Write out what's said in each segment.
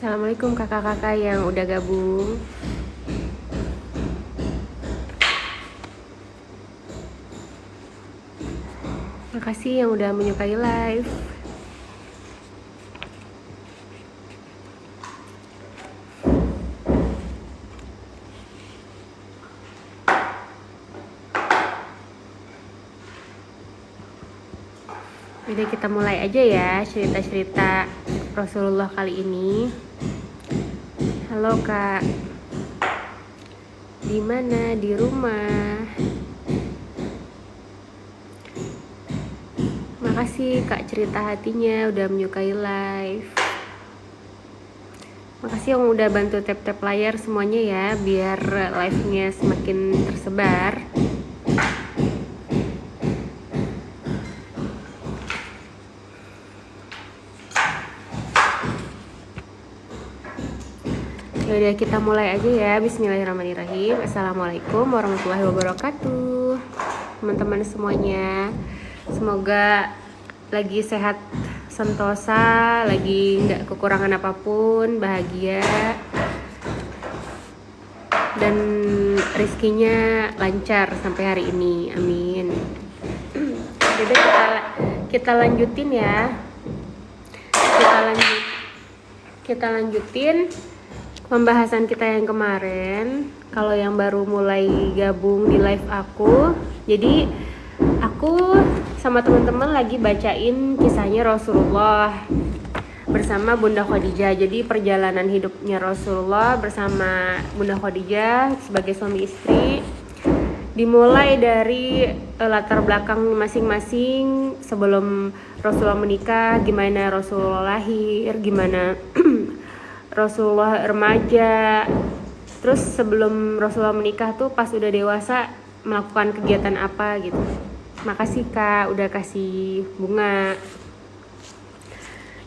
Assalamualaikum kakak-kakak yang udah gabung. Makasih yang udah menyukai live. Jadi kita mulai aja ya cerita-cerita Rasulullah kali ini. Halo kak, di mana? Di rumah. Makasih kak cerita hatinya udah menyukai live. Makasih yang udah bantu tap-tap layar semuanya ya, biar live-nya semakin tersebar. Yaudah kita mulai aja ya. Bismillahirrahmanirrahim. Assalamualaikum warahmatullahi wabarakatuh teman-teman semuanya. Semoga lagi sehat sentosa, lagi nggak kekurangan apapun, bahagia dan rezekinya lancar sampai hari ini, amin. Jadi kita lanjutin ya. Kita lanjutin pembahasan kita yang kemarin. Kalau yang baru mulai gabung di live aku, jadi aku sama teman-teman lagi bacain kisahnya Rasulullah bersama Bunda Khadijah. Jadi perjalanan hidupnya Rasulullah bersama Bunda Khadijah sebagai suami istri, dimulai dari latar belakang masing-masing sebelum Rasulullah menikah, gimana Rasulullah lahir, gimana Rasulullah remaja, terus sebelum Rasulullah menikah tuh pas udah dewasa melakukan kegiatan apa gitu. Makasih kak udah kasih bunga.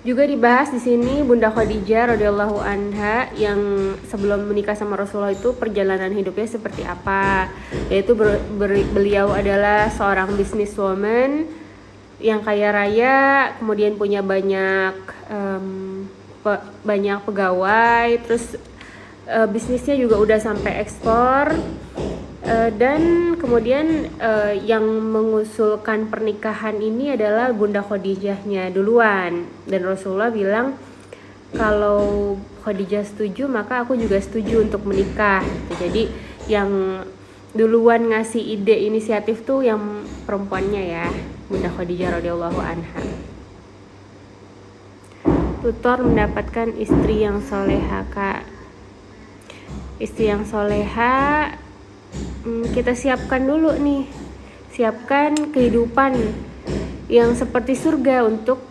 Juga dibahas di sini Bunda Khadijah radhiyallahu anha yang sebelum menikah sama Rasulullah itu perjalanan hidupnya seperti apa. Yaitu beliau adalah seorang businesswoman yang kaya raya, kemudian punya banyak pegawai, terus bisnisnya juga udah sampai ekspor, dan kemudian yang mengusulkan pernikahan ini adalah Bunda Khadijahnya duluan, dan Rasulullah bilang kalau Khadijah setuju maka aku juga setuju untuk menikah. Jadi yang duluan ngasih ide inisiatif tuh yang perempuannya ya, Bunda Khadijah radhiyallahu anha. Tutor mendapatkan istri yang soleha kak. Istri yang soleha, kita siapkan dulu nih. Siapkan kehidupan yang seperti surga untuk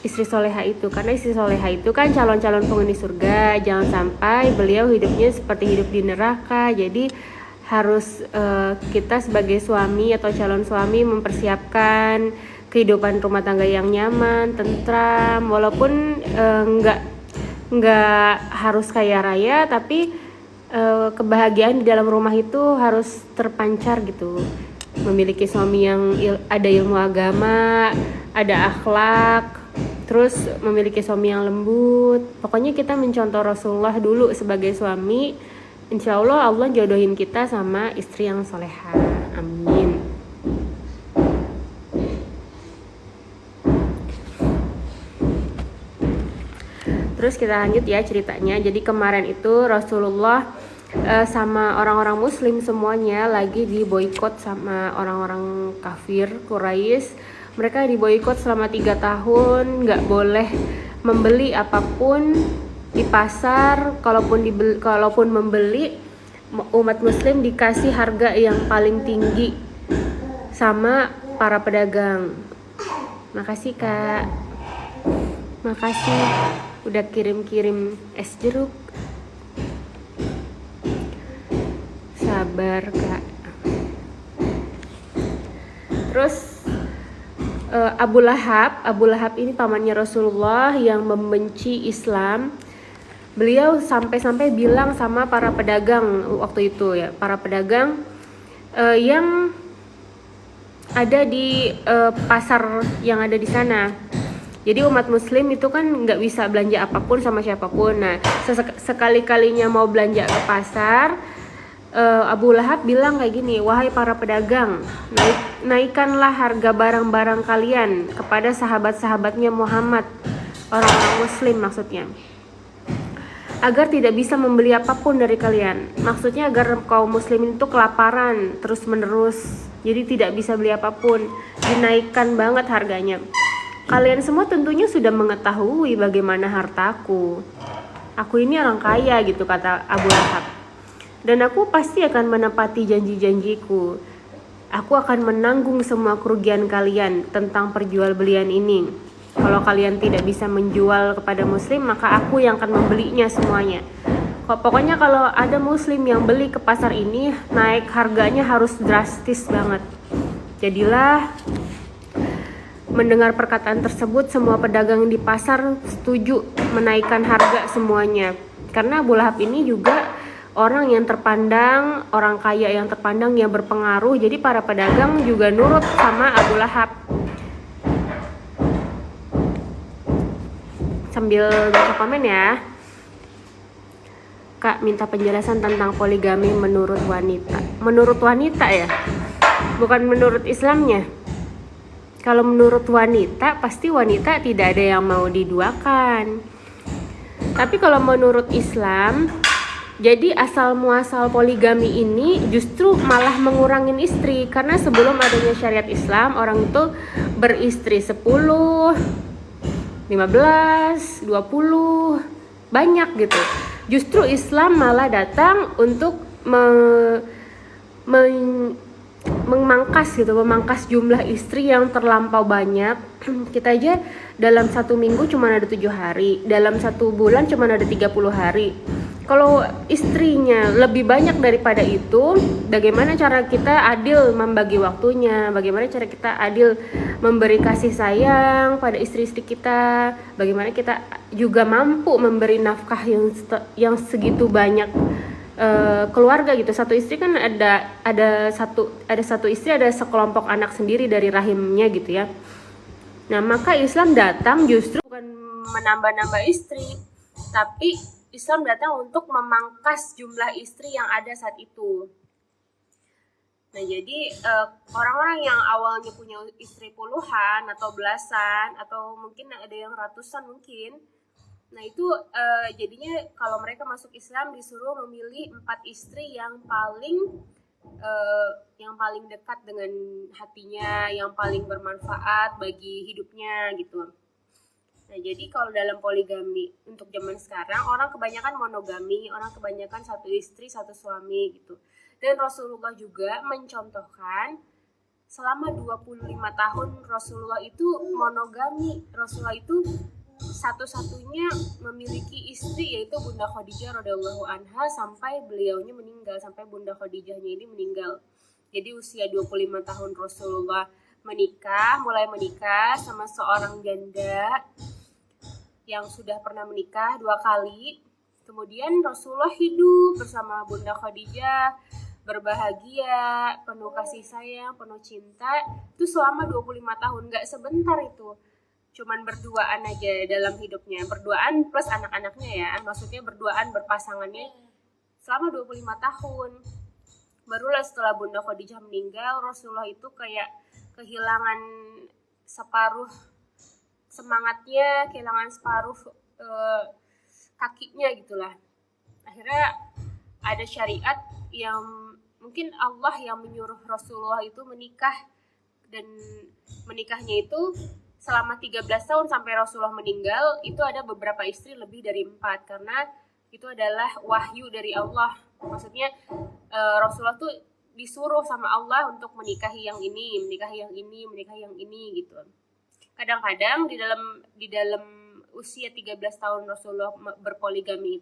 istri soleha itu. Karena istri soleha itu kan calon-calon penghuni surga. Jangan sampai beliau hidupnya seperti hidup di neraka. Jadi harus kita sebagai suami atau calon suami mempersiapkan kehidupan rumah tangga yang nyaman, tentram, walaupun nggak harus kaya raya, tapi kebahagiaan di dalam rumah itu harus terpancar gitu. Memiliki suami yang ada ilmu agama, ada akhlak, terus memiliki suami yang lembut. Pokoknya kita mencontoh Rasulullah dulu sebagai suami. Insya Allah Allah jodohin kita sama istri yang soleha, amin. Terus kita lanjut ya ceritanya. Jadi kemarin itu Rasulullah sama orang-orang muslim semuanya lagi diboikot sama orang-orang kafir Quraisy. Mereka diboikot selama 3 tahun, nggak boleh membeli apapun di pasar. Kalaupun membeli, umat muslim dikasih harga yang paling tinggi sama para pedagang. Makasih kak, makasih udah kirim-kirim es jeruk. Sabar kak. Terus Abu Lahab ini pamannya Rasulullah yang membenci Islam. Beliau sampai-sampai bilang sama para pedagang waktu itu ya, para pedagang yang ada di pasar yang ada di sana. Jadi umat muslim itu kan nggak bisa belanja apapun sama siapapun. Nah, sekali-kalinya mau belanja ke pasar, Abu Lahab bilang kayak gini, wahai para pedagang, naikkanlah harga barang-barang kalian kepada sahabat-sahabatnya Muhammad, orang-orang muslim maksudnya, agar tidak bisa membeli apapun dari kalian. Maksudnya agar kaum muslimin itu kelaparan terus menerus, jadi tidak bisa beli apapun, dinaikkan banget harganya. Kalian semua tentunya sudah mengetahui bagaimana hartaku. Aku ini orang kaya gitu, kata Abu Lahab. Dan aku pasti akan menepati janji-janjiku. Aku akan menanggung semua kerugian kalian tentang perjualbelian ini. Kalau kalian tidak bisa menjual kepada muslim, maka aku yang akan membelinya semuanya. Pokoknya kalau ada muslim yang beli ke pasar ini, naik harganya harus drastis banget. Jadilah mendengar perkataan tersebut, semua pedagang di pasar setuju menaikkan harga semuanya. Karena Abu Lahab ini juga orang yang terpandang, orang kaya yang terpandang, yang berpengaruh. Jadi para pedagang juga nurut sama Abu Lahab. Sambil baca komen ya. Kak, minta penjelasan tentang poligami menurut wanita. Menurut wanita ya? Bukan menurut Islamnya. Kalau menurut wanita, pasti wanita tidak ada yang mau diduakan. Tapi kalau menurut Islam, jadi asal muasal poligami ini justru malah mengurangin istri. Karena sebelum adanya syariat Islam, orang itu beristri 10, 15, 20, banyak gitu. Justru Islam malah datang untuk memangkas jumlah istri yang terlampau banyak. Kita aja dalam 1 minggu cuma ada 7 hari, dalam 1 bulan cuma ada 30 hari. Kalau istrinya lebih banyak daripada itu, bagaimana cara kita adil membagi waktunya, bagaimana cara kita adil memberi kasih sayang pada istri-istri kita, bagaimana kita juga mampu memberi nafkah yang segitu banyak keluarga gitu. Satu istri kan ada satu istri, ada sekelompok anak sendiri dari rahimnya gitu ya. Nah, maka Islam datang justru bukan menambah-nambah istri, tapi Islam datang untuk memangkas jumlah istri yang ada saat itu. Nah, jadi orang-orang yang awalnya punya istri puluhan atau belasan atau mungkin ada yang ratusan mungkin. Nah, itu jadinya kalau mereka masuk Islam disuruh memilih 4 istri yang paling dekat dengan hatinya, yang paling bermanfaat bagi hidupnya gitu. Nah, jadi kalau dalam poligami untuk zaman sekarang, orang kebanyakan monogami, orang kebanyakan 1 istri 1 suami gitu. Dan Rasulullah juga mencontohkan selama 25 tahun Rasulullah itu monogami. Rasulullah itu satu-satunya memiliki istri, yaitu Bunda Khadijah radhiyallahu anha, sampai beliaunya meninggal, sampai Bunda Khadijahnya ini meninggal. Jadi usia 25 tahun Rasulullah mulai menikah sama seorang janda yang sudah pernah menikah 2 kali. Kemudian Rasulullah hidup bersama Bunda Khadijah, berbahagia, penuh kasih sayang, penuh cinta, itu selama 25 tahun, gak sebentar itu. Cuman berduaan aja dalam hidupnya, berduaan plus anak-anaknya ya, maksudnya berduaan berpasangannya selama 25 tahun. Barulah setelah Bunda Khadijah meninggal, Rasulullah itu kayak kehilangan separuh semangatnya, kehilangan separuh kakinya gitulah. Akhirnya ada syariat yang mungkin Allah yang menyuruh Rasulullah itu menikah, dan menikahnya itu selama 13 tahun sampai Rasulullah meninggal. Itu ada beberapa istri lebih dari 4, karena itu adalah wahyu dari Allah. Maksudnya Rasulullah tuh disuruh sama Allah untuk menikahi yang ini, menikahi yang ini, menikahi yang ini gitu. Kadang-kadang di dalam usia 13 tahun Rasulullah berpoligami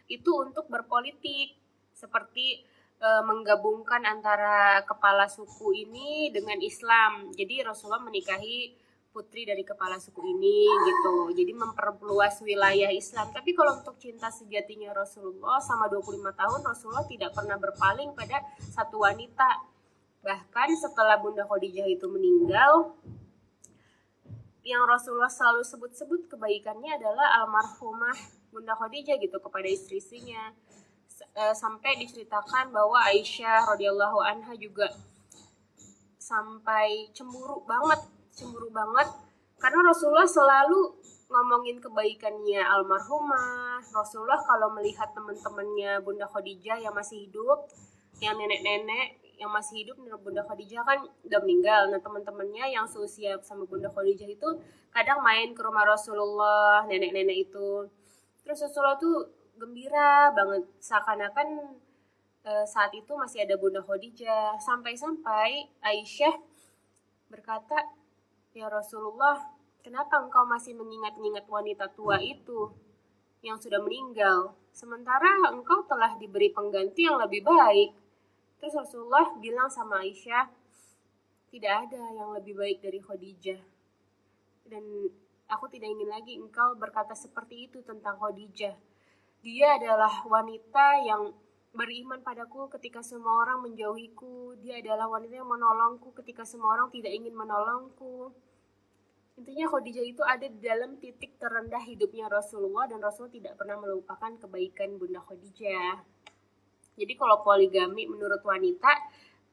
itu untuk berpolitik, seperti menggabungkan antara kepala suku ini dengan Islam. Jadi Rasulullah menikahi putri dari kepala suku ini gitu. Jadi memperluas wilayah Islam. Tapi kalau untuk cinta sejatinya Rasulullah sama 25 tahun Rasulullah tidak pernah berpaling pada satu wanita. Bahkan setelah Bunda Khadijah itu meninggal, yang Rasulullah selalu sebut-sebut kebaikannya adalah almarhumah Bunda Khadijah gitu kepada istri-istrinya. Sampai diceritakan bahwa Aisyah radhiyallahu anha juga sampai cemburu banget karena Rasulullah selalu ngomongin kebaikannya almarhumah. Rasulullah kalau melihat teman-temannya Bunda Khadijah yang masih hidup, yang nenek-nenek yang masih hidup, Bunda Khadijah kan udah meninggal. Nah, teman-temannya yang seusia sama Bunda Khadijah itu kadang main ke rumah Rasulullah, nenek-nenek itu. Terus Rasulullah tuh gembira banget, seakan-akan saat itu masih ada Bunda Khadijah. Sampai-sampai Aisyah berkata, "Ya Rasulullah, kenapa engkau masih mengingat-ingat wanita tua itu yang sudah meninggal, sementara engkau telah diberi pengganti yang lebih baik?" Terus Rasulullah bilang sama Aisyah, "Tidak ada yang lebih baik dari Khadijah. Dan aku tidak ingin lagi engkau berkata seperti itu tentang Khadijah. Dia adalah wanita yang beriman padaku ketika semua orang menjauhiku. Dia adalah wanita yang menolongku ketika semua orang tidak ingin menolongku." Intinya Khadijah itu ada di dalam titik terendah hidupnya Rasulullah, dan Rasulullah tidak pernah melupakan kebaikan Bunda Khadijah. Jadi kalau poligami menurut wanita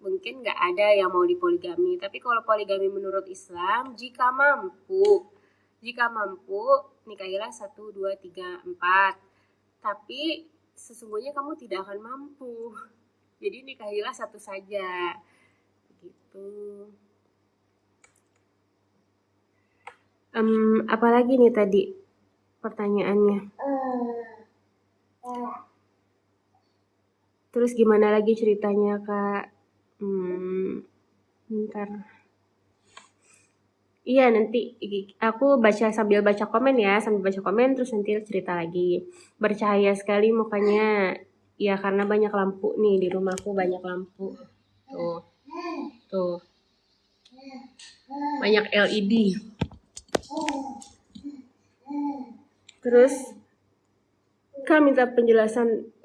mungkin nggak ada yang mau dipoligami. Tapi kalau poligami menurut Islam, jika mampu nikahilah 1, 2, 3, 4. Tapi sesungguhnya kamu tidak akan mampu. Jadi nikahilah satu saja. Gitu. Apalagi nih tadi pertanyaannya? Terus gimana lagi ceritanya, Kak? Bentar. Iya, nanti aku sambil baca komen terus nanti cerita lagi. Bercahaya sekali mukanya. Ya, karena banyak lampu nih, di rumahku banyak lampu. Tuh. Banyak LED. Terus Kak minta penjelasan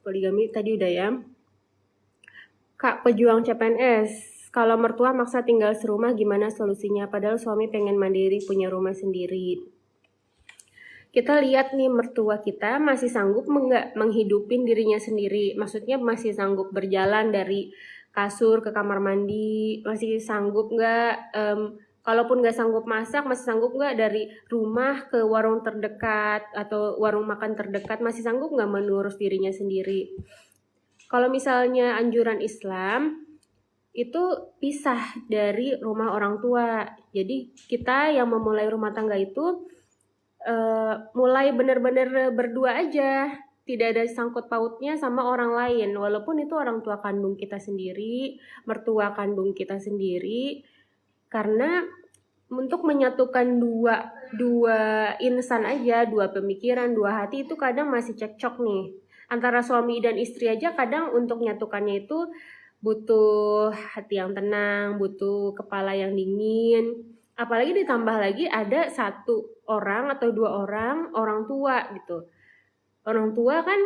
poligami tadi udah ya. Kak pejuang CPNS, kalau mertua maksa tinggal serumah gimana solusinya? Padahal suami pengen mandiri, punya rumah sendiri. Kita lihat nih, mertua kita masih sanggup nggak menghidupin dirinya sendiri. Maksudnya masih sanggup berjalan dari kasur ke kamar mandi, masih sanggup nggak, kalaupun nggak sanggup masak, masih sanggup nggak dari rumah ke warung terdekat atau warung makan terdekat, masih sanggup nggak mengurus dirinya sendiri. Kalau misalnya anjuran Islam, itu pisah dari rumah orang tua. Jadi kita yang memulai rumah tangga itu mulai benar-benar berdua aja. Tidak ada sangkut pautnya sama orang lain. Walaupun itu orang tua kandung kita sendiri, mertua kandung kita sendiri. Karena untuk menyatukan dua insan aja, dua pemikiran, dua hati itu kadang masih cekcok nih. Antara suami dan istri aja kadang untuk nyatukannya itu butuh hati yang tenang, butuh kepala yang dingin. Apalagi ditambah lagi ada satu orang atau dua orang tua gitu. Orang tua kan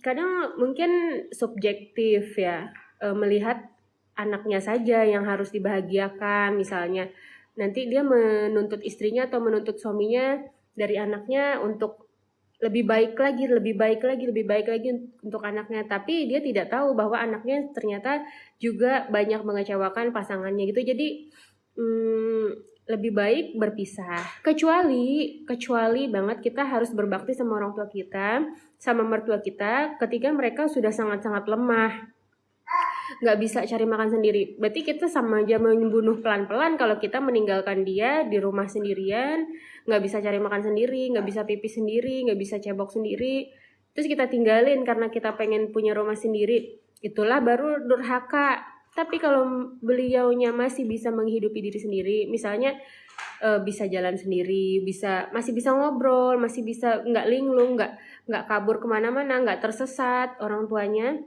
kadang mungkin subjektif ya, melihat anaknya saja yang harus dibahagiakan misalnya. Nanti dia menuntut istrinya atau menuntut suaminya dari anaknya untuk lebih baik lagi untuk anaknya, tapi dia tidak tahu bahwa anaknya ternyata juga banyak mengecewakan pasangannya gitu. Jadi lebih baik berpisah. Kecuali banget kita harus berbakti sama orang tua kita, sama mertua kita ketika mereka sudah sangat-sangat lemah, nggak bisa cari makan sendiri. Berarti kita sama aja membunuh pelan-pelan kalau kita meninggalkan dia di rumah sendirian, nggak bisa cari makan sendiri, nggak bisa pipis sendiri, nggak bisa cebok sendiri, terus kita tinggalin karena kita pengen punya rumah sendiri. Itulah baru durhaka. Tapi kalau beliaunya masih bisa menghidupi diri sendiri, misalnya bisa jalan sendiri, masih bisa ngobrol, masih bisa nggak linglung, nggak kabur kemana-mana, nggak tersesat orang tuanya,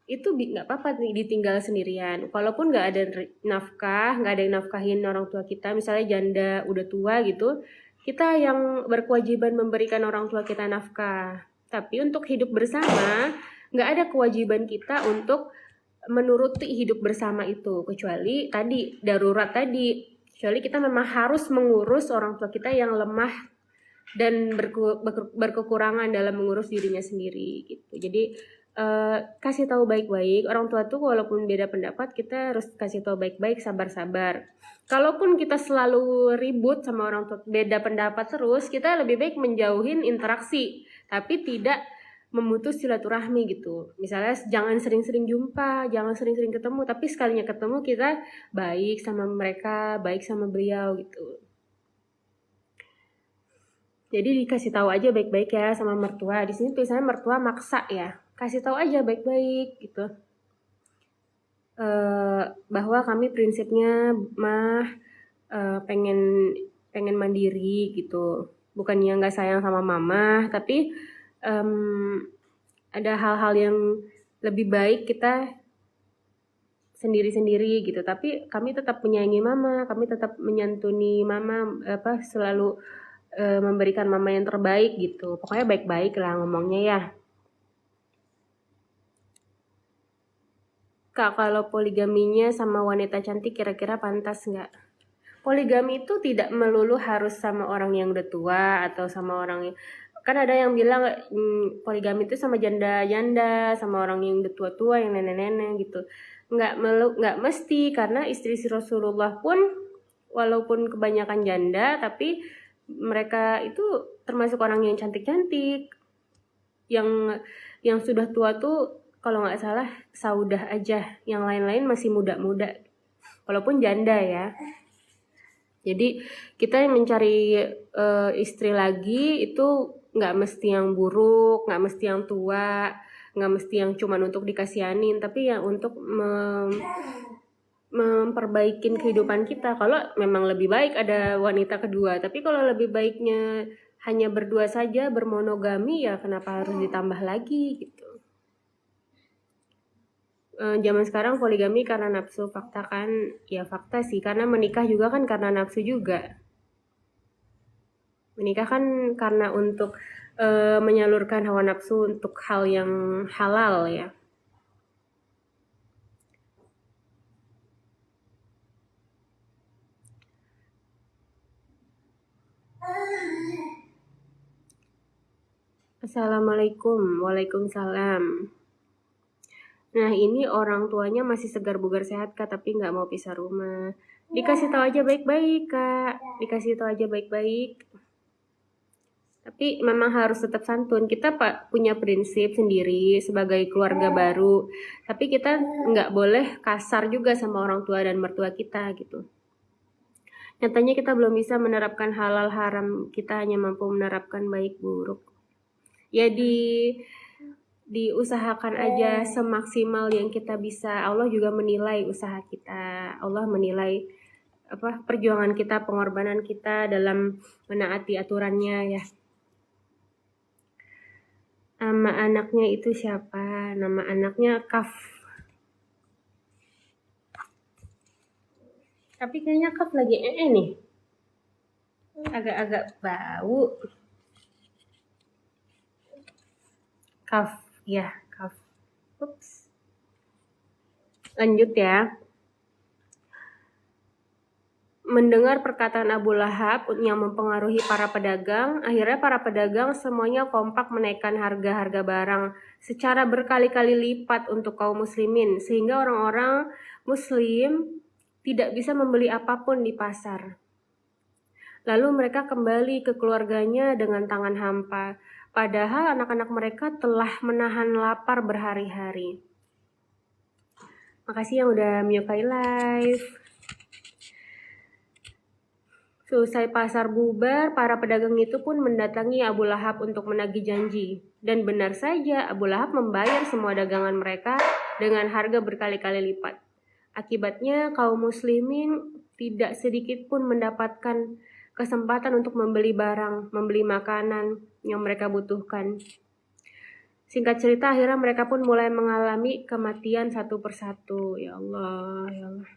itu nggak apa-apa nih ditinggal sendirian. Walaupun nggak ada nafkah, nggak ada yang nafkahin orang tua kita, misalnya janda udah tua gitu, kita yang berkewajiban memberikan orang tua kita nafkah. Tapi untuk hidup bersama, nggak ada kewajiban kita untuk menuruti hidup bersama itu, kecuali tadi darurat tadi, Kecuali kita memang harus mengurus orang tua kita yang lemah dan berkekurangan dalam mengurus dirinya sendiri gitu. Jadi kasih tahu baik-baik. Orang tua tuh walaupun beda pendapat, kita harus kasih tahu baik-baik, sabar-sabar. Kalaupun kita selalu ribut sama orang tua beda pendapat terus, kita lebih baik menjauhin interaksi, tapi tidak memutus silaturahmi gitu. Misalnya jangan sering-sering jumpa, jangan sering-sering ketemu, tapi sekalinya ketemu kita baik sama mereka, baik sama beliau gitu. Jadi dikasih tahu aja baik-baik ya sama mertua. Di sini tulisannya mertua maksa ya. Kasih tahu aja baik-baik gitu. Bahwa kami prinsipnya mah pengen mandiri gitu. Bukannya nggak sayang sama mama, tapi ada hal-hal yang lebih baik kita sendiri-sendiri gitu. Tapi kami tetap menyayangi mama, kami tetap menyantuni mama, selalu memberikan mama yang terbaik gitu. Pokoknya baik-baik lah ngomongnya ya. Kak, kalau poligaminya sama wanita cantik kira-kira pantas nggak? Poligami itu tidak melulu harus sama orang yang udah tua atau sama orang yang, kan ada yang bilang poligami itu sama janda-janda, sama orang yang udah tua-tua, yang nenek-nenek gitu. Nggak mesti, karena istri Rasulullah pun walaupun kebanyakan janda, tapi mereka itu termasuk orang yang cantik-cantik. Yang sudah tua tuh kalau nggak salah Saudah aja, yang lain-lain masih muda-muda, walaupun janda ya. Jadi kita yang mencari istri lagi itu nggak mesti yang buruk, nggak mesti yang tua, nggak mesti yang cuman untuk dikasihanin, tapi yang untuk memperbaikin kehidupan kita. Kalau memang lebih baik ada wanita kedua, tapi kalau lebih baiknya hanya berdua saja, bermonogami, ya kenapa harus ditambah lagi gitu. Zaman sekarang poligami karena nafsu, fakta kan? Ya fakta sih, karena menikah juga kan karena nafsu juga. Menikah kan karena untuk menyalurkan hawa nafsu untuk hal yang halal ya. Assalamualaikum. Waalaikumsalam. Nah ini orang tuanya masih segar bugar sehat Kak, tapi nggak mau pisah rumah. Dikasih tahu aja baik-baik Kak, dikasih tahu aja baik-baik. Tapi memang harus tetap santun. Kita punya prinsip sendiri sebagai keluarga baru, tapi kita nggak boleh kasar juga sama orang tua dan mertua kita gitu. Nyatanya kita belum bisa menerapkan halal haram, kita hanya mampu menerapkan baik buruk. Ya diusahakan aja semaksimal yang kita bisa. Allah juga menilai usaha kita. Allah menilai perjuangan kita, pengorbanan kita dalam menaati aturannya ya. Nama anaknya itu siapa? Nama anaknya Kaf. Tapi kayaknya Kaf lagi nih. Agak-agak bau. Kaf. Ya, Kaf. Ups. Lanjut ya. Mendengar perkataan Abu Lahab yang mempengaruhi para pedagang, akhirnya para pedagang semuanya kompak menaikkan harga-harga barang secara berkali-kali lipat untuk kaum muslimin, sehingga orang-orang muslim tidak bisa membeli apapun di pasar. Lalu mereka kembali ke keluarganya dengan tangan hampa, padahal anak-anak mereka telah menahan lapar berhari-hari. Makasih yang udah menyukai live. Selesai pasar bubar, para pedagang itu pun mendatangi Abu Lahab untuk menagih janji. Dan benar saja, Abu Lahab membayar semua dagangan mereka dengan harga berkali-kali lipat. Akibatnya, kaum muslimin tidak sedikit pun mendapatkan kesempatan untuk membeli barang, membeli makanan yang mereka butuhkan. Singkat cerita, akhirnya mereka pun mulai mengalami kematian satu persatu. Ya Allah, ya Allah.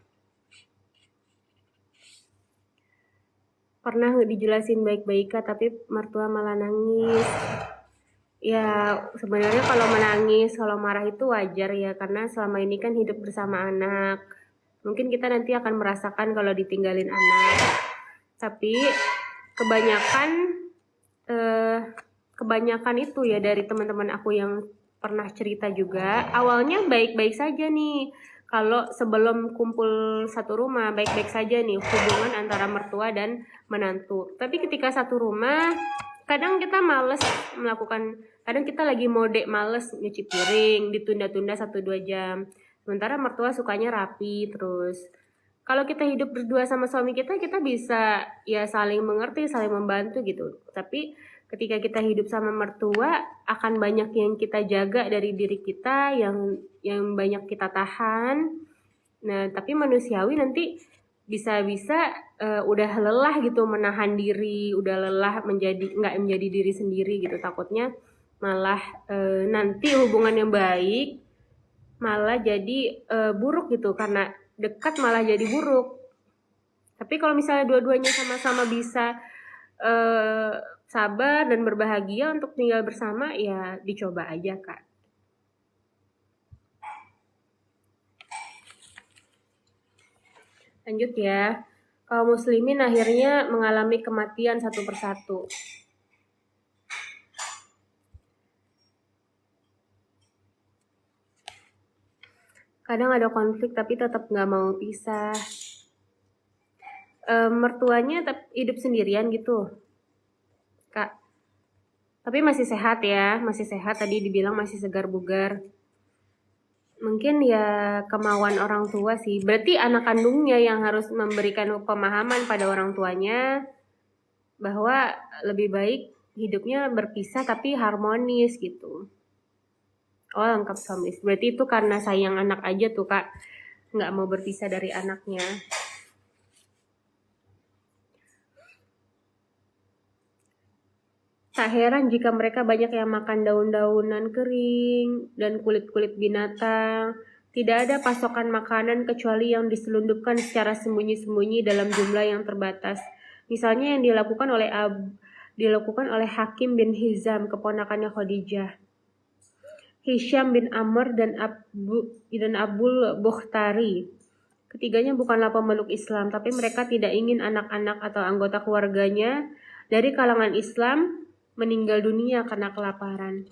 Pernah dijelasin baik-baik Kak, tapi mertua malah nangis. Ya sebenarnya kalau menangis, kalau marah itu wajar ya, karena selama ini kan hidup bersama anak. Mungkin kita nanti akan merasakan kalau ditinggalin anak. Tapi kebanyakan kebanyakan itu ya dari teman-teman aku yang pernah cerita juga, awalnya baik-baik saja nih. Kalau sebelum kumpul satu rumah, baik-baik saja nih hubungan antara mertua dan menantu. Tapi ketika satu rumah, kadang kita males melakukan, kadang kita lagi mode males nyuci piring, ditunda-tunda 1-2 jam. Sementara mertua sukanya rapi terus. Kalau kita hidup berdua sama suami kita bisa ya saling mengerti, saling membantu gitu. Tapi ketika kita hidup sama mertua, akan banyak yang kita jaga dari diri kita, yang banyak kita tahan. Nah, tapi manusiawi nanti bisa-bisa udah lelah gitu menahan diri, udah lelah nggak menjadi diri sendiri gitu. Takutnya malah nanti hubungan yang baik malah jadi buruk gitu, karena dekat malah jadi buruk. Tapi kalau misalnya dua-duanya sama-sama bisa sabar dan berbahagia untuk tinggal bersama, ya dicoba aja Kak. Lanjut ya. Kaum muslimin akhirnya mengalami kematian satu persatu. Kadang ada konflik tapi tetap nggak mau pisah. Mertuanya hidup sendirian gitu, Kak. Tapi masih sehat ya, masih sehat, tadi dibilang masih segar bugar. Mungkin ya kemauan orang tua sih. Berarti anak kandungnya yang harus memberikan pemahaman pada orang tuanya bahwa lebih baik hidupnya berpisah tapi harmonis gitu. Oh, lengkap suami. Berarti itu karena sayang anak aja tuh Kak, nggak mau berpisah dari anaknya. Tak heran jika mereka banyak yang makan daun-daunan kering dan kulit-kulit binatang. Tidak ada pasokan makanan kecuali yang diselundupkan secara sembunyi-sembunyi dalam jumlah yang terbatas. Misalnya yang dilakukan oleh Hakim bin Hizam, keponakannya Khadijah. Hisham bin Amr dan Abul Bukhtari. Ketiganya bukanlah pemeluk Islam, tapi mereka tidak ingin anak-anak atau anggota keluarganya dari kalangan Islam meninggal dunia karena kelaparan.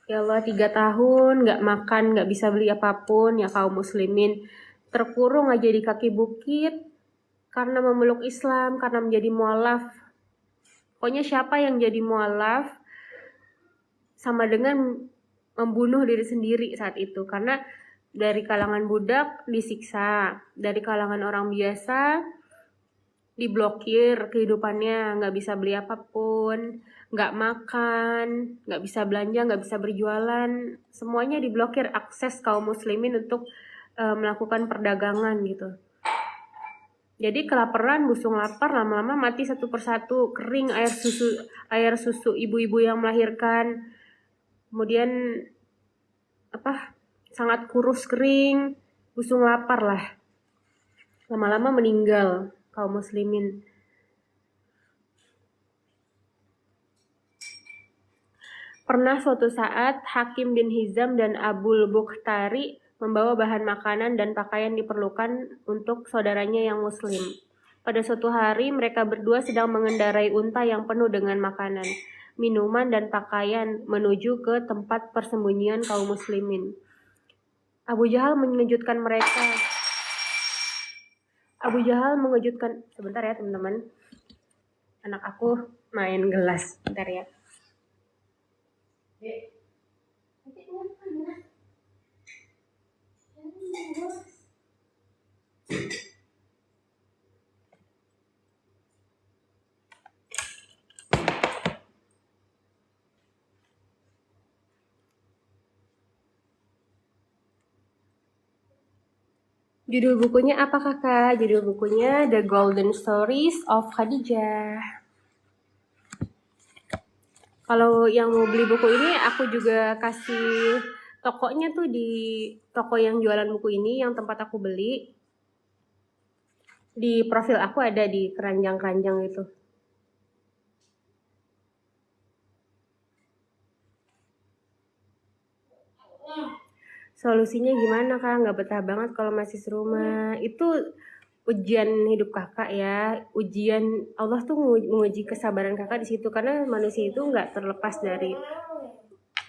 Ya Allah, 3 tahun gak makan, gak bisa beli apapun, ya kaum muslimin terkurung aja di kaki bukit karena memeluk Islam, karena menjadi mualaf. Pokoknya siapa yang jadi mualaf sama dengan membunuh diri sendiri saat itu, karena dari kalangan budak disiksa, dari kalangan orang biasa diblokir kehidupannya, nggak bisa beli apapun, nggak makan, nggak bisa belanja, nggak bisa berjualan, semuanya diblokir akses kaum muslimin untuk melakukan perdagangan gitu. Jadi kelaparan, busung lapar, lama-lama mati satu persatu, kering air susu ibu-ibu yang melahirkan, kemudian sangat kurus kering, busung lapar lah, lama-lama meninggal kaum muslimin. Pernah suatu saat Hakim bin Hizam dan Abul Bukhtari membawa bahan makanan dan pakaian diperlukan untuk saudaranya yang muslim. Pada suatu hari mereka berdua sedang mengendarai unta yang penuh dengan makanan, minuman dan pakaian menuju ke tempat persembunyian kaum muslimin. Abu Jahal mengejutkan mereka. Sebentar ya teman-teman. Anak aku main gelas. Bentar ya. Judul bukunya apa kakak? Judul bukunya The Golden Stories of Khadijah. Kalau yang mau beli buku ini, aku juga kasih tokonya tuh di toko yang jualan buku ini, yang tempat aku beli. Di profil aku ada di keranjang-keranjang itu. Solusinya gimana kak? Nggak betah banget kalau masih serumah. Itu ujian hidup kakak ya. Ujian Allah tuh menguji kesabaran kakak di situ karena manusia itu nggak terlepas dari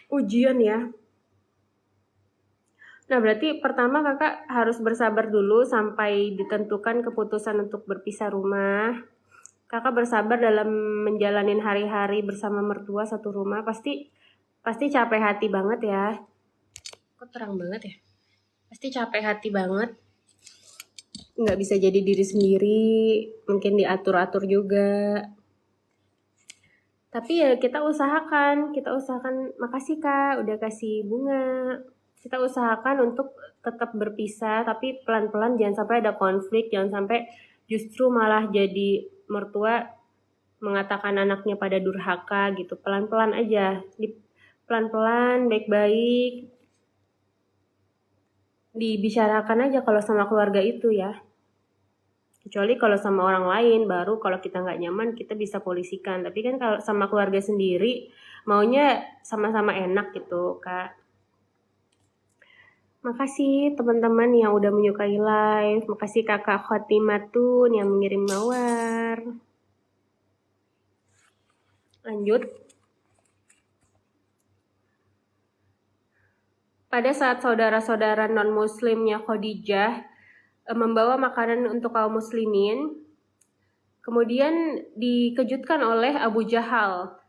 ujian ya. Nah, berarti pertama kakak harus bersabar dulu sampai ditentukan keputusan untuk berpisah rumah. Kakak bersabar dalam menjalani hari-hari bersama mertua satu rumah. Pasti capek hati banget ya. Kok terang banget ya? Pasti capek hati banget. Nggak bisa jadi diri sendiri. Mungkin diatur-atur juga. Tapi ya kita usahakan. Makasih kak udah kasih bunga. Kita usahakan untuk tetap berpisah, tapi pelan-pelan, jangan sampai ada konflik, jangan sampai justru malah jadi mertua mengatakan anaknya pada durhaka gitu. Pelan-pelan aja, pelan-pelan, baik-baik, dibicarakan aja kalau sama keluarga itu ya. Kecuali kalau sama orang lain, baru kalau kita nggak nyaman kita bisa polisikan. Tapi kan kalau sama keluarga sendiri, maunya sama-sama enak gitu kak. Makasih teman-teman yang udah menyukai live. Makasih kakak Khotimatun yang mengirim mawar. Lanjut. Pada saat saudara-saudara non-muslimnya Khadijah membawa makanan untuk kaum muslimin, kemudian dikejutkan oleh Abu Jahal.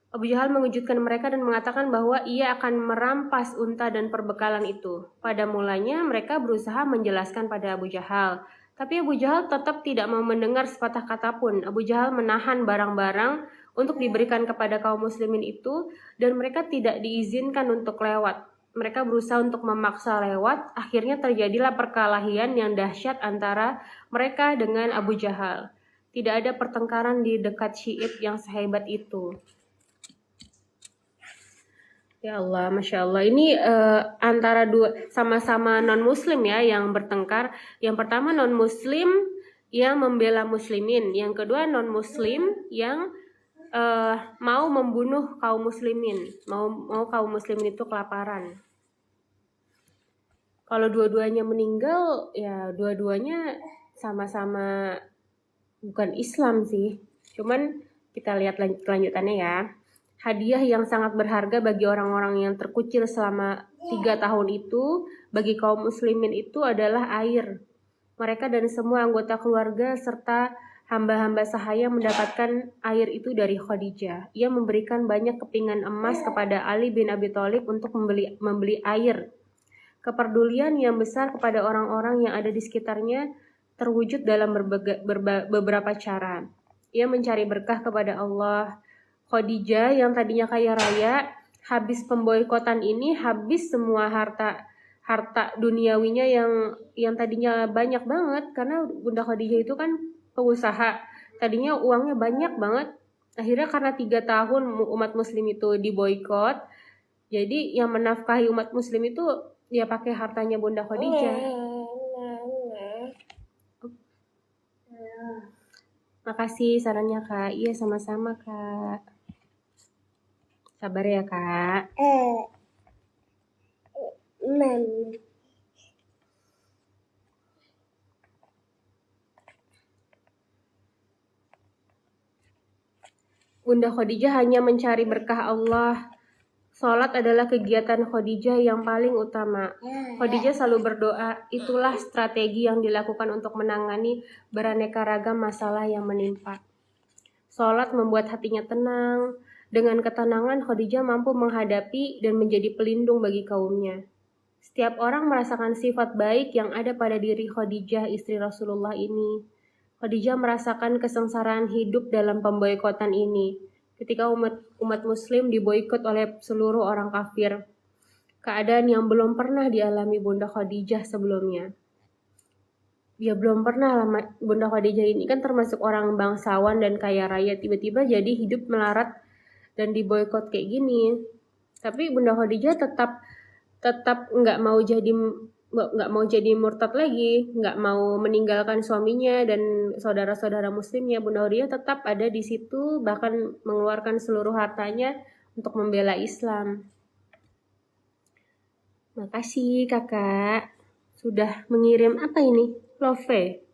Abu Jahal mengejutkan mereka dan mengatakan bahwa ia akan merampas unta dan perbekalan itu. Pada mulanya mereka berusaha menjelaskan pada Abu Jahal, tapi Abu Jahal tetap tidak mau mendengar sepatah kata pun. Abu Jahal menahan barang-barang untuk diberikan kepada kaum muslimin itu dan mereka tidak diizinkan untuk lewat. Mereka berusaha untuk memaksa lewat, akhirnya terjadilah perkelahian yang dahsyat antara mereka dengan Abu Jahal. Tidak ada pertengkaran di dekat Syi'ib yang sehebat itu. Ya Allah, Masya Allah. Ini antara dua sama-sama non-muslim ya yang bertengkar. Yang pertama non-muslim yang membela muslimin. Yang kedua non-muslim yang mau membunuh kaum muslimin. Mau kaum muslimin itu kelaparan. Kalau dua-duanya meninggal, ya dua-duanya sama-sama bukan Islam sih. Cuman kita lihat kelanjutannya ya. Hadiah yang sangat berharga bagi orang-orang yang terkucil selama 3 tahun itu, bagi kaum muslimin itu adalah air. Mereka dan semua anggota keluarga serta hamba-hamba sahaya mendapatkan air itu dari Khadijah. Ia memberikan banyak kepingan emas kepada Ali bin Abi Thalib untuk membeli air. Kepedulian yang besar kepada orang-orang yang ada di sekitarnya terwujud dalam beberapa cara. Ia mencari berkah kepada Allah. Khadijah yang tadinya kaya raya, habis pemboikotan ini habis semua harta duniawinya yang tadinya banyak banget karena Bunda Khadijah itu kan pengusaha. Tadinya uangnya banyak banget. Akhirnya karena 3 tahun umat muslim itu diboikot, jadi yang menafkahi umat muslim itu ya pakai hartanya Bunda Khadijah. Makasih sarannya Kak. Iya sama-sama Kak. Sabar ya Kak. Bunda Khadijah hanya mencari berkah Allah. Sholat adalah kegiatan Khadijah yang paling utama. Khadijah selalu berdoa. Itulah strategi yang dilakukan untuk menangani beraneka ragam masalah yang menimpa. Sholat membuat hatinya tenang. Dengan ketenangan, Khadijah mampu menghadapi dan menjadi pelindung bagi kaumnya. Setiap orang merasakan sifat baik yang ada pada diri Khadijah, istri Rasulullah ini. Khadijah merasakan kesengsaraan hidup dalam pemboikotan ini. Ketika umat muslim diboikot oleh seluruh orang kafir. Keadaan yang belum pernah dialami Bunda Khadijah sebelumnya. Ya belum pernah lah Bunda Khadijah ini kan termasuk orang bangsawan dan kaya raya, tiba-tiba jadi hidup melarat dan diboikot kayak gini. Tapi Bunda Khadijah tetap nggak mau jadi murtad lagi, nggak mau meninggalkan suaminya dan saudara-saudara muslimnya. Bunda Khadijah tetap ada di situ, bahkan mengeluarkan seluruh hartanya untuk membela Islam. Makasih kakak sudah mengirim apa ini? Love.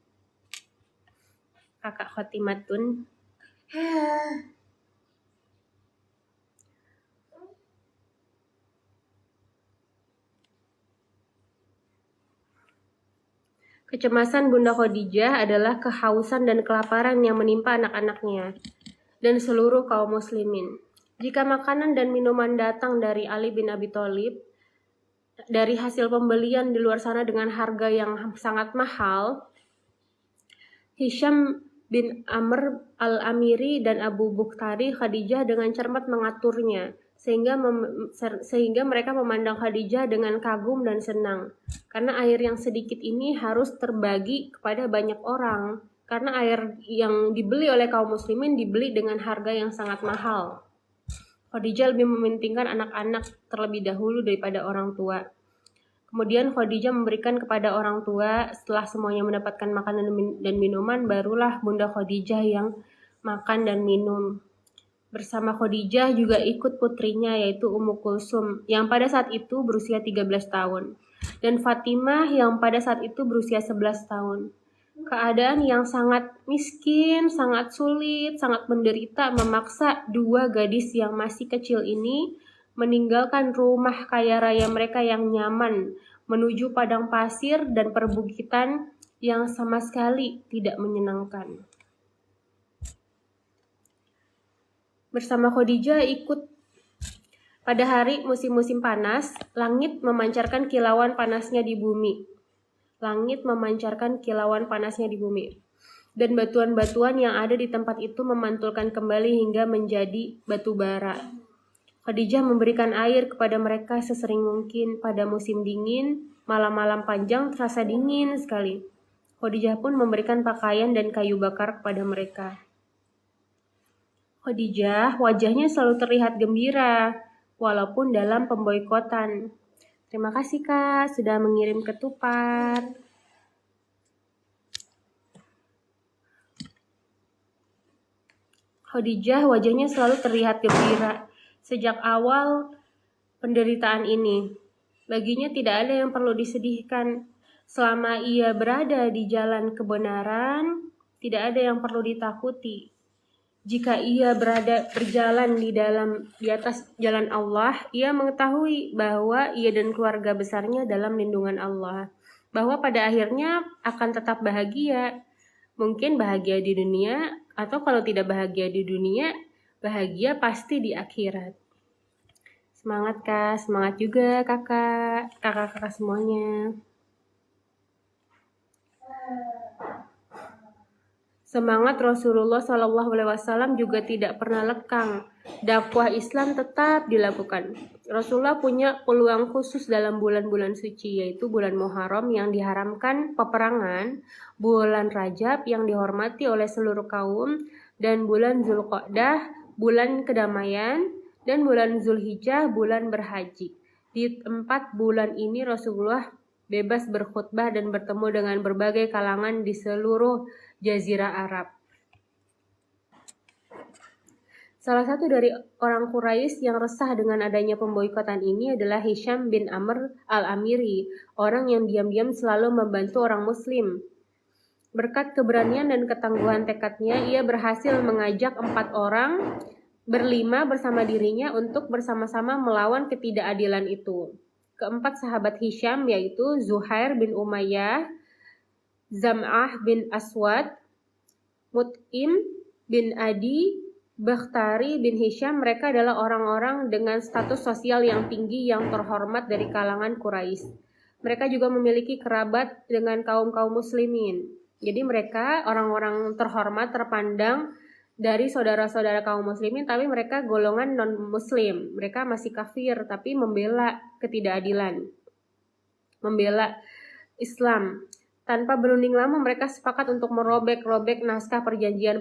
Kakak Khotimatun. Kecemasan Bunda Khadijah adalah kehausan dan kelaparan yang menimpa anak-anaknya dan seluruh kaum muslimin. Jika makanan dan minuman datang dari Ali bin Abi Thalib dari hasil pembelian di luar sana dengan harga yang sangat mahal, Hisham bin Amr al-Amiri dan Abu Bukhtari Khadijah dengan cermat mengaturnya, sehingga mereka memandang Khadijah dengan kagum dan senang. Karena air yang sedikit ini harus terbagi kepada banyak orang, karena air yang dibeli oleh kaum muslimin dibeli dengan harga yang sangat mahal. Khadijah lebih mementingkan anak-anak terlebih dahulu daripada orang tua. Kemudian Khadijah memberikan kepada orang tua. Setelah semuanya mendapatkan makanan dan minuman, barulah Bunda Khadijah yang makan dan minum. Bersama Khadijah juga ikut putrinya yaitu Ummu Kulsum yang pada saat itu berusia 13 tahun dan Fatimah yang pada saat itu berusia 11 tahun. Keadaan yang sangat miskin, sangat sulit, sangat menderita memaksa dua gadis yang masih kecil ini meninggalkan rumah kaya raya mereka yang nyaman menuju padang pasir dan perbukitan yang sama sekali tidak menyenangkan. Bersama Khadijah ikut pada hari musim-musim panas, langit memancarkan kilauan panasnya di bumi. Langit memancarkan kilauan panasnya di bumi. Dan batuan-batuan yang ada di tempat itu memantulkan kembali hingga menjadi batu bara. Khadijah memberikan air kepada mereka sesering mungkin pada musim dingin, malam-malam panjang terasa dingin sekali. Khadijah pun memberikan pakaian dan kayu bakar kepada mereka. Khadijah wajahnya selalu terlihat gembira, walaupun dalam pemboikotan. Terima kasih Kak, sudah mengirim ketupat. Khadijah wajahnya selalu terlihat gembira sejak awal penderitaan ini. Baginya tidak ada yang perlu disedihkan. Selama ia berada di jalan kebenaran, tidak ada yang perlu ditakuti. Jika ia berjalan di atas jalan Allah, ia mengetahui bahwa ia dan keluarga besarnya dalam lindungan Allah. Bahwa pada akhirnya akan tetap bahagia. Mungkin bahagia di dunia, atau kalau tidak bahagia di dunia, bahagia pasti di akhirat. Semangat Kak, semangat juga kakak-kakak semuanya. Semangat Rasulullah SAW juga tidak pernah lekang. Dakwah Islam tetap dilakukan. Rasulullah punya peluang khusus dalam bulan-bulan suci, yaitu bulan Muharram yang diharamkan peperangan, bulan Rajab yang dihormati oleh seluruh kaum, dan bulan Zulqa'dah, bulan kedamaian, dan bulan Zulhijjah, bulan berhaji. Di 4 bulan ini Rasulullah bebas berkhutbah dan bertemu dengan berbagai kalangan di seluruh Jazirah Arab. Salah satu dari orang Quraisy yang resah dengan adanya pemboikotan ini adalah Hisham bin Amr al-Amiri, orang yang diam-diam selalu membantu orang Muslim. Berkat keberanian dan ketangguhan tekadnya, ia berhasil mengajak 4 orang berlima bersama dirinya untuk bersama-sama melawan ketidakadilan itu. Keempat sahabat Hisham yaitu Zuhair bin Umayyah, Zam'ah bin Aswad, Mut'im bin Adi, Bakhtari bin Hisham. Mereka adalah orang-orang dengan status sosial yang tinggi yang terhormat dari kalangan Quraisy. Mereka juga memiliki kerabat dengan kaum-kaum muslimin. Jadi mereka orang-orang terhormat, terpandang dari saudara-saudara kaum muslimin, tapi mereka golongan non-muslim. Mereka masih kafir, tapi membela ketidakadilan, membela Islam. Tanpa berunding lama, mereka sepakat untuk merobek-robek naskah perjanjian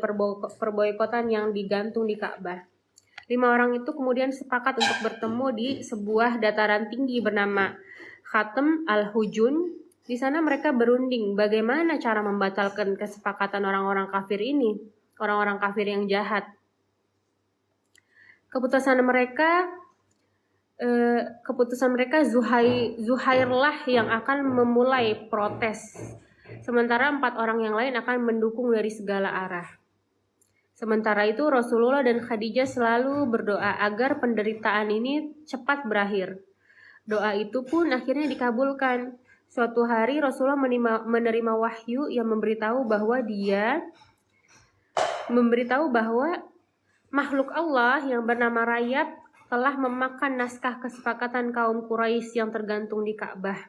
perboikotan yang digantung di Ka'bah. 5 orang itu kemudian sepakat untuk bertemu di sebuah dataran tinggi bernama Khatam al-Hujun. Di sana mereka berunding bagaimana cara membatalkan kesepakatan orang-orang kafir ini, orang-orang kafir yang jahat. Keputusan mereka keputusan mereka Zuhairlah yang akan memulai protes. Sementara 4 orang yang lain akan mendukung dari segala arah. Sementara itu Rasulullah dan Khadijah selalu berdoa agar penderitaan ini cepat berakhir. Doa itu pun akhirnya dikabulkan. Suatu hari Rasulullah menerima wahyu yang memberitahu bahwa makhluk Allah yang bernama Rayap telah memakan naskah kesepakatan kaum Quraisy yang tergantung di Ka'bah.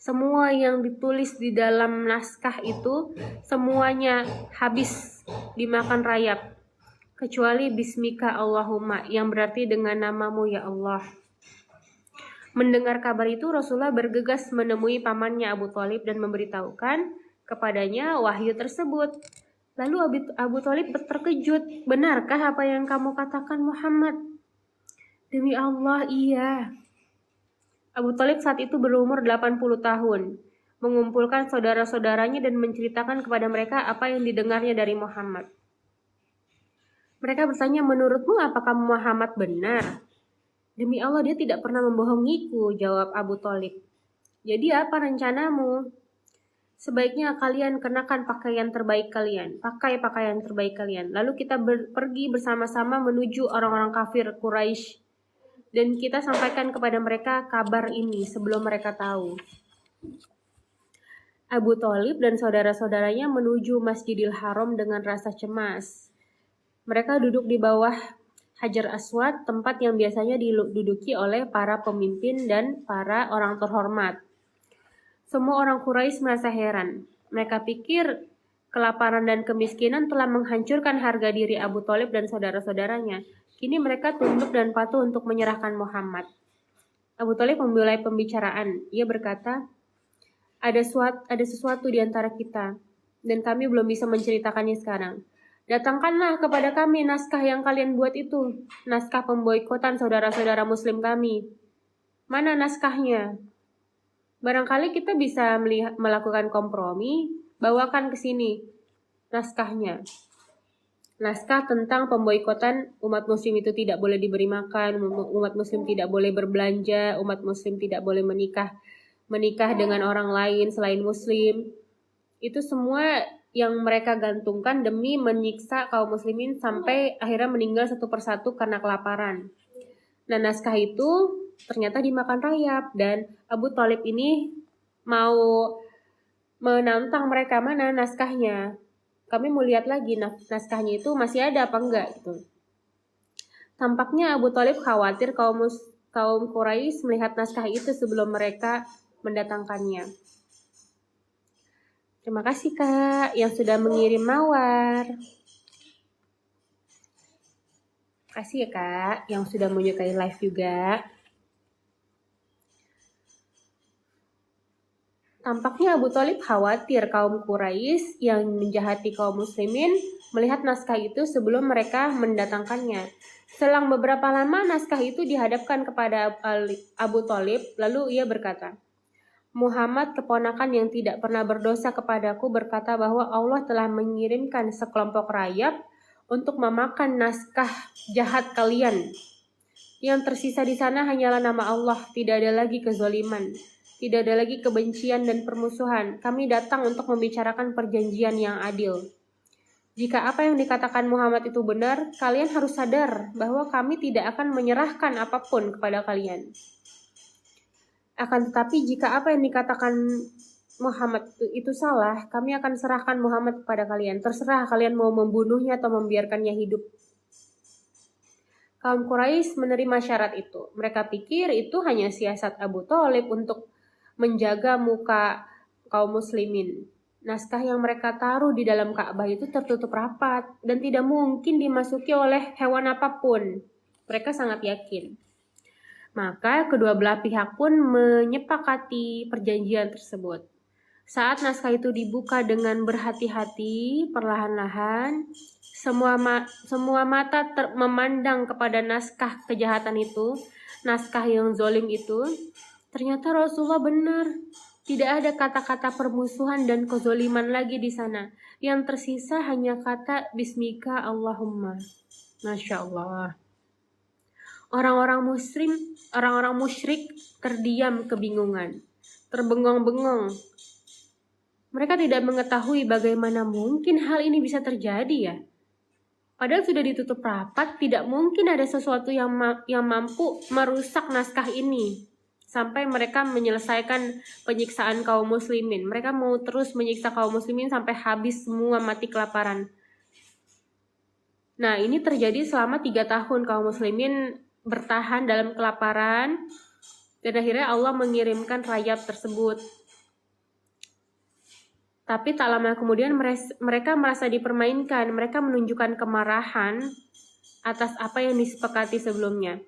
Semua yang ditulis di dalam naskah itu semuanya habis dimakan Rayap, kecuali Bismika Allahumma yang berarti dengan namamu ya Allah. Mendengar kabar itu Rasulullah bergegas menemui pamannya Abu Thalib dan memberitahukan kepadanya wahyu tersebut. Lalu Abu Thalib terkejut. Benarkah apa yang kamu katakan Muhammad? Demi Allah, iya. Abu Thalib saat itu berumur 80 tahun, mengumpulkan saudara-saudaranya dan menceritakan kepada mereka apa yang didengarnya dari Muhammad. Mereka bertanya, menurutmu apakah Muhammad benar? Demi Allah, dia tidak pernah membohongiku, jawab Abu Thalib. Jadi apa rencanamu? Sebaiknya kalian kenakan pakaian terbaik kalian, pakai pakaian terbaik kalian. Lalu kita pergi bersama-sama menuju orang-orang kafir Quraisy dan kita sampaikan kepada mereka kabar ini sebelum mereka tahu. Abu Thalib dan saudara-saudaranya menuju Masjidil Haram dengan rasa cemas. Mereka duduk di bawah Hajar Aswad, tempat yang biasanya diduduki oleh para pemimpin dan para orang terhormat. Semua orang Quraisy merasa heran. Mereka pikir kelaparan dan kemiskinan telah menghancurkan harga diri Abu Thalib dan saudara-saudaranya. Kini mereka tunduk dan patuh untuk menyerahkan Muhammad. Abu Thalib memulai pembicaraan. Ia berkata, ada sesuatu di antara kita, dan kami belum bisa menceritakannya sekarang. Datangkanlah kepada kami naskah yang kalian buat itu, naskah pemboikotan saudara-saudara muslim kami. Mana naskahnya? Barangkali kita bisa melakukan kompromi, bawakan ke sini naskahnya. Naskah tentang pemboikotan umat muslim itu tidak boleh diberi makan, umat muslim tidak boleh berbelanja, umat muslim tidak boleh menikah dengan orang lain selain muslim. Itu semua yang mereka gantungkan demi menyiksa kaum muslimin sampai akhirnya meninggal satu persatu karena kelaparan. Nah, naskah itu ternyata dimakan Rayap dan Abu Thalib ini mau menantang mereka, mana naskahnya. Kami mau lihat lagi naskahnya itu masih ada apa enggak gitu. Tampaknya Abu Thalib khawatir kaum Quraisy melihat naskah itu sebelum mereka mendatangkannya. Terima kasih Kak yang sudah mengirim mawar. Kasih ya Kak yang sudah menyukai live juga. Tampaknya Abu Thalib khawatir kaum Quraisy yang menjahati kaum muslimin melihat naskah itu sebelum mereka mendatangkannya. Selang beberapa lama naskah itu dihadapkan kepada Abu Thalib, lalu ia berkata, Muhammad keponakan yang tidak pernah berdosa kepadaku berkata bahwa Allah telah mengirimkan sekelompok rayap untuk memakan naskah jahat kalian. Yang tersisa di sana hanyalah nama Allah, tidak ada lagi kezaliman, tidak ada lagi kebencian dan permusuhan. Kami datang untuk membicarakan perjanjian yang adil. Jika apa yang dikatakan Muhammad itu benar, kalian harus sadar bahwa kami tidak akan menyerahkan apapun kepada kalian. Akan tetapi jika apa yang dikatakan Muhammad itu salah, kami akan serahkan Muhammad kepada kalian. Terserah kalian mau membunuhnya atau membiarkannya hidup. Kaum Quraisy menerima syarat itu. Mereka pikir itu hanya siasat Abu Thalib untuk menjaga muka kaum muslimin. Naskah yang mereka taruh di dalam Ka'bah itu tertutup rapat dan tidak mungkin dimasuki oleh hewan apapun. Mereka sangat yakin. Maka kedua belah pihak pun menyepakati perjanjian tersebut. Saat naskah itu dibuka dengan berhati-hati, perlahan-lahan, semua mata memandang kepada naskah kejahatan itu, naskah yang zalim itu. Ternyata Rasulullah benar. Tidak ada kata-kata permusuhan dan kezaliman lagi di sana. Yang tersisa hanya kata Bismika Allahumma. Masya Allah. Orang-orang musyrik terdiam kebingungan, terbengong-bengong. Mereka tidak mengetahui bagaimana mungkin hal ini bisa terjadi ya. Padahal sudah ditutup rapat, tidak mungkin ada sesuatu yang mampu merusak naskah ini sampai mereka menyelesaikan penyiksaan kaum muslimin. Mereka mau terus menyiksa kaum muslimin sampai habis semua mati kelaparan. Nah, ini terjadi selama 3 tahun kaum muslimin bertahan dalam kelaparan, dan akhirnya Allah mengirimkan rayap tersebut. Tapi tak lama kemudian mereka merasa dipermainkan. Mereka menunjukkan kemarahan atas apa yang disepakati sebelumnya.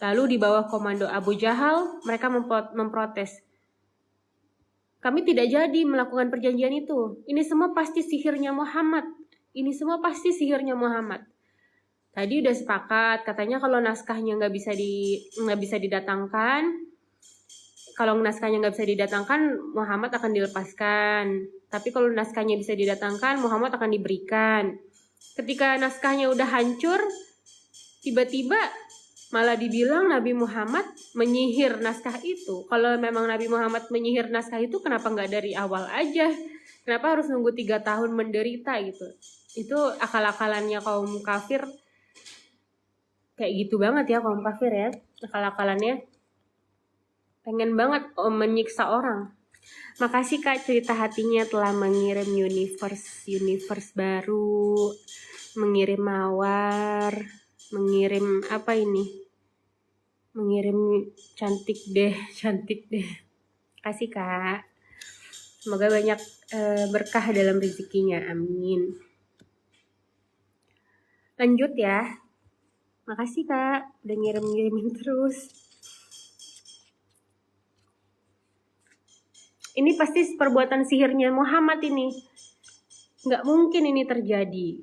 Lalu di bawah komando Abu Jahal, mereka memprotes. Kami tidak jadi melakukan perjanjian itu. Ini semua pasti sihirnya Muhammad. Tadi udah sepakat, katanya kalau naskahnya nggak bisa didatangkan. Kalau naskahnya nggak bisa didatangkan, Muhammad akan dilepaskan. Tapi kalau naskahnya bisa didatangkan, Muhammad akan diberikan. Ketika naskahnya udah hancur, tiba-tiba malah dibilang Nabi Muhammad menyihir naskah itu. Kalau memang Nabi Muhammad menyihir naskah itu, kenapa nggak dari awal aja? Kenapa harus nunggu 3 tahun menderita gitu? Itu akal-akalannya kaum kafir. Kayak gitu banget ya kaum kafir ya, akal-akalannya. Pengen banget menyiksa orang. Makasih Kak, cerita hatinya telah mengirim universe baru, mengirim mawar, mengirim apa ini? Mengirim cantik deh. Kasih Kak. Semoga banyak berkah dalam rezekinya. Amin. Lanjut ya. Makasih Kak, udah ngirimin terus. Ini pasti perbuatan sihirnya Muhammad ini. Nggak mungkin ini terjadi.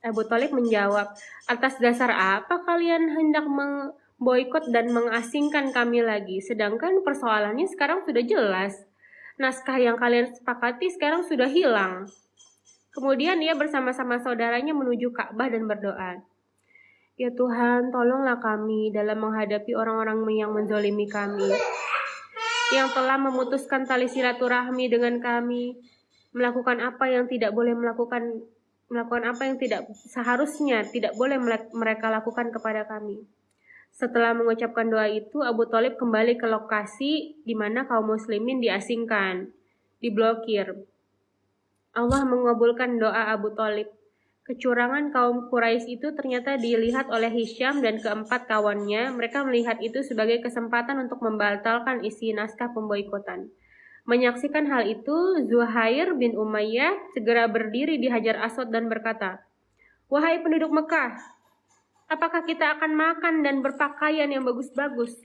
Abu Thalib menjawab, atas dasar apa kalian hendak memboikot dan mengasingkan kami lagi? Sedangkan persoalannya sekarang sudah jelas. Naskah yang kalian sepakati sekarang sudah hilang. Kemudian ia bersama-sama saudaranya menuju Ka'bah dan berdoa. Ya Tuhan, tolonglah kami dalam menghadapi orang-orang yang menzolimi kami, yang telah memutuskan tali silaturahmi dengan kami, melakukan apa yang melakukan apa yang tidak seharusnya tidak boleh mereka lakukan kepada kami. Setelah mengucapkan doa itu, Abu Thalib kembali ke lokasi di mana kaum muslimin diasingkan, diblokir. Allah mengabulkan doa Abu Thalib. Kecurangan kaum Quraisy itu ternyata dilihat oleh Hisham dan keempat kawannya. Mereka melihat itu sebagai kesempatan untuk membatalkan isi naskah pemboikotan. Menyaksikan hal itu, Zuhair bin Umayyah segera berdiri di Hajar Aswad dan berkata, "Wahai penduduk Mekah, apakah kita akan makan dan berpakaian yang bagus-bagus?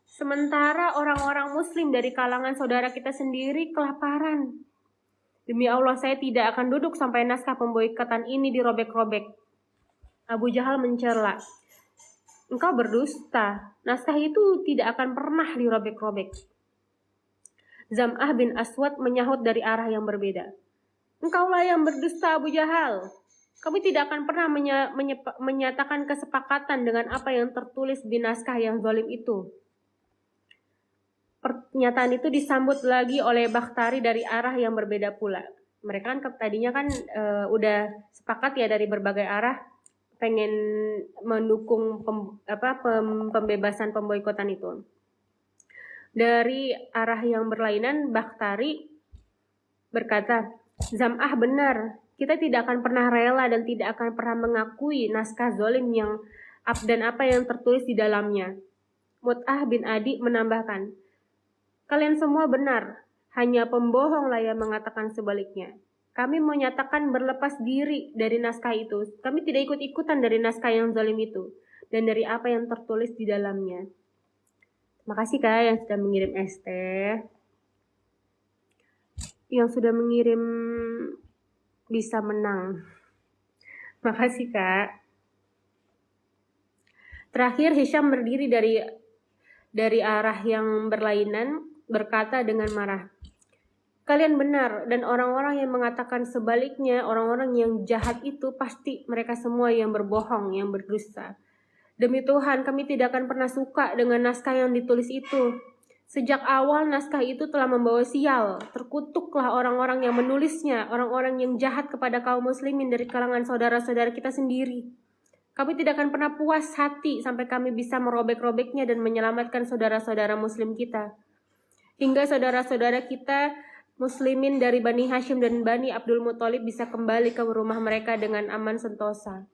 Sementara orang-orang muslim dari kalangan saudara kita sendiri kelaparan. Demi Allah, saya tidak akan duduk sampai naskah pemboikotan ini dirobek-robek." Abu Jahal mencela, "Engkau berdusta. Naskah itu tidak akan pernah dirobek-robek." Zam'ah bin Aswad menyahut dari arah yang berbeda, "Engkaulah yang berdusta, Abu Jahal. Kami tidak akan pernah menyatakan kesepakatan dengan apa yang tertulis di naskah yang zalim itu." Pernyataan itu disambut lagi oleh Bakhtari dari arah yang berbeda pula. Mereka kan tadinya kan udah sepakat ya dari berbagai arah pengen mendukung pembebasan pemboikotan itu. Dari arah yang berlainan, Bakhtari berkata, "Zam'ah benar. Kita tidak akan pernah rela dan tidak akan pernah mengakui naskah zalim dan apa yang tertulis di dalamnya." Mut'ah bin Adi menambahkan, "Kalian semua benar, hanya pembohonglah yang mengatakan sebaliknya. Kami menyatakan berlepas diri dari naskah itu. Kami tidak ikut-ikutan dari naskah yang zalim itu dan dari apa yang tertulis di dalamnya." Makasih Kak yang sudah mengirim ST. Yang sudah mengirim bisa menang. Makasih Kak. Terakhir Hisham berdiri dari arah yang berlainan, berkata dengan marah, "Kalian benar, dan orang-orang yang mengatakan sebaliknya, orang-orang yang jahat itu pasti mereka semua yang berbohong, yang berdusta. Demi Tuhan, kami tidak akan pernah suka dengan naskah yang ditulis itu. Sejak awal naskah itu telah membawa sial. Terkutuklah orang-orang yang menulisnya, orang-orang yang jahat kepada kaum muslimin dari kalangan saudara-saudara kita sendiri. Kami tidak akan pernah puas hati sampai kami bisa merobek-robeknya dan menyelamatkan saudara-saudara muslim kita. Hingga saudara-saudara kita muslimin dari Bani Hashim dan Bani Abdul Muthalib bisa kembali ke rumah mereka dengan aman sentosa.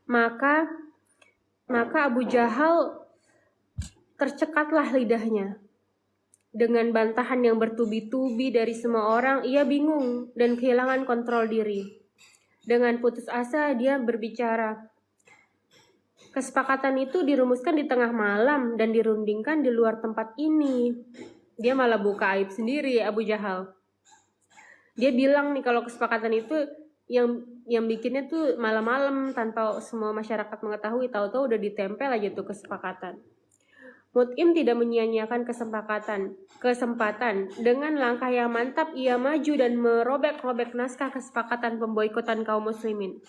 Maka Abu Jahal tercekatlah lidahnya. Dengan bantahan yang bertubi-tubi dari semua orang, ia bingung dan kehilangan kontrol diri. Dengan putus asa, dia berbicara. Kesepakatan itu dirumuskan di tengah malam dan dirundingkan di luar tempat ini. Dia malah buka aib sendiri, Abu Jahal. Dia bilang nih kalau kesepakatan itu yang bikinnya tuh malam-malam tanpa semua masyarakat mengetahui, tahu-tahu udah ditempel aja tuh kesepakatan. Mut'im tidak menyia-nyiakan kesempatan. Dengan langkah yang mantap, ia maju dan merobek-robek naskah kesepakatan pemboikotan kaum muslimin.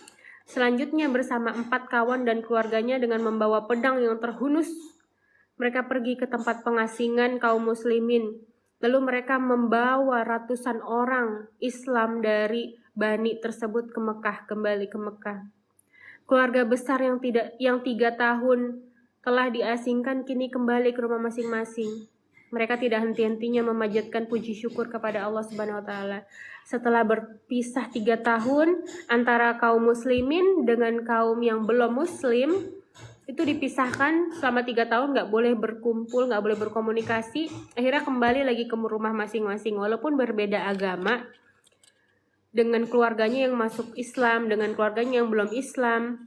Selanjutnya bersama 4 kawan dan keluarganya dengan membawa pedang yang terhunus, mereka pergi ke tempat pengasingan kaum muslimin. Lalu mereka membawa ratusan orang Islam dari Bani tersebut ke Mekah, kembali ke Mekah. Keluarga besar yang 3 tahun telah diasingkan kini kembali ke rumah masing-masing. Mereka tidak henti-hentinya memanjatkan puji syukur kepada Allah Subhanahu wa taala. Setelah berpisah 3 tahun antara kaum muslimin dengan kaum yang belum muslim, itu dipisahkan selama 3 tahun, nggak boleh berkumpul, nggak boleh berkomunikasi. Akhirnya kembali lagi ke rumah masing-masing walaupun berbeda agama, dengan keluarganya yang masuk Islam, dengan keluarganya yang belum Islam.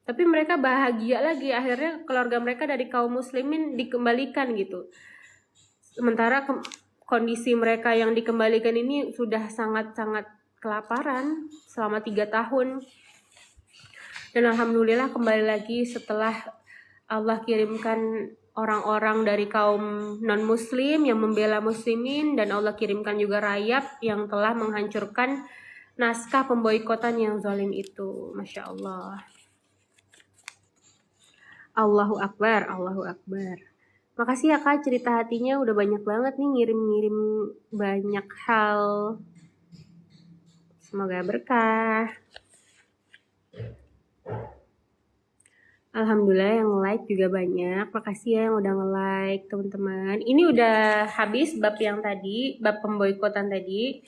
Tapi mereka bahagia lagi, akhirnya keluarga mereka dari kaum muslimin dikembalikan gitu. Sementara kondisi mereka yang dikembalikan ini sudah sangat-sangat kelaparan selama 3 tahun. Dan alhamdulillah kembali lagi setelah Allah kirimkan orang-orang dari kaum non-muslim yang membela muslimin, dan Allah kirimkan juga rayap yang telah menghancurkan naskah pemboikotan yang zalim itu. Masya Allah. Allahu Akbar, Allahu Akbar. Makasih ya Kak, cerita hatinya udah banyak banget nih, ngirim-ngirim banyak hal. Semoga berkah. Alhamdulillah yang like juga banyak. Makasih ya yang udah nge-like teman-teman. Ini udah habis bab yang tadi, bab pemboikotan tadi.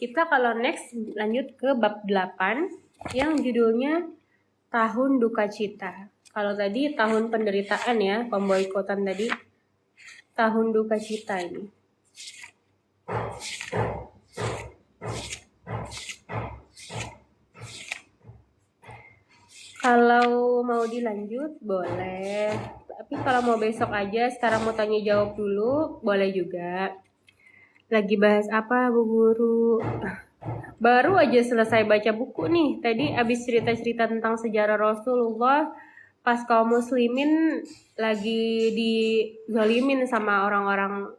Kita kalau next lanjut ke bab 8 yang judulnya Tahun Duka Cita. Kalau tadi tahun penderitaan ya, pemboikotan tadi. Tahun Duka Cita ini. Kalau mau dilanjut boleh. Tapi kalau mau besok aja, sekarang mau tanya jawab dulu, boleh juga. Lagi bahas apa Bu Guru? Baru aja selesai baca buku nih. Tadi abis cerita-cerita tentang sejarah Rasulullah pas kaum muslimin lagi dizalimin sama orang-orang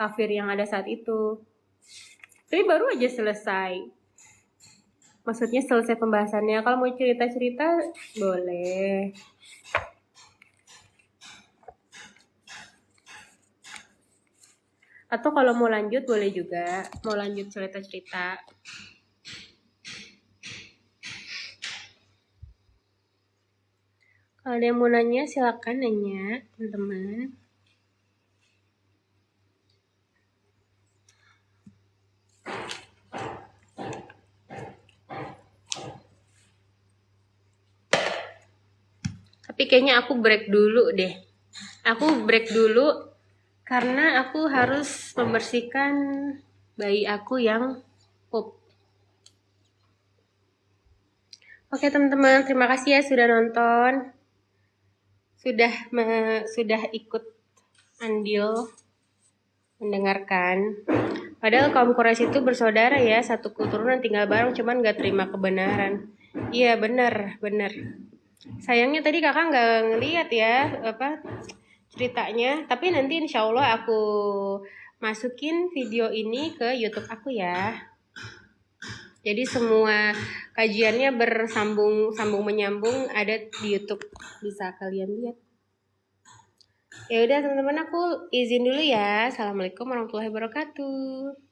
kafir yang ada saat itu. Tapi baru aja selesai. Maksudnya selesai pembahasannya. Kalau mau cerita-cerita boleh. Atau kalau mau lanjut boleh juga. Mau lanjut cerita-cerita. Kalau ada yang mau nanya silakan nanya teman-teman. Tapi kayaknya aku break dulu deh. Aku break dulu karena aku harus membersihkan bayi aku yang pup. Oke teman-teman, terima kasih ya sudah nonton. Sudah ikut andil mendengarkan. Padahal kaum Quraisy itu bersaudara ya, satu keturunan tinggal bareng, cuman gak terima kebenaran. Iya benar. Sayangnya tadi kakak nggak ngeliat ya ceritanya, tapi nanti insya Allah aku masukin video ini ke YouTube aku ya. Jadi semua kajiannya sambung menyambung ada di YouTube, bisa kalian lihat. Ya udah teman-teman, aku izin dulu ya. Assalamualaikum warahmatullahi wabarakatuh.